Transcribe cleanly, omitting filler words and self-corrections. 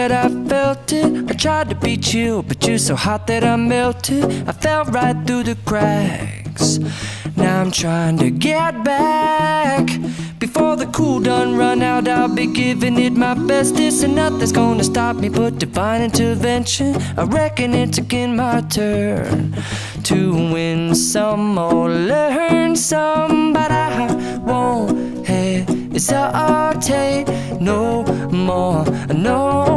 that I felt it. I tried to be chill, but you're so hot that I melted. I fell right through the cracks. Now I'm trying to get back. Before the cool done run out, I'll be giving it my bestest, and nothing's gonna stop me but divine intervention. I reckon it's again my turn to win some or learn some, but I won't hesitate no more, no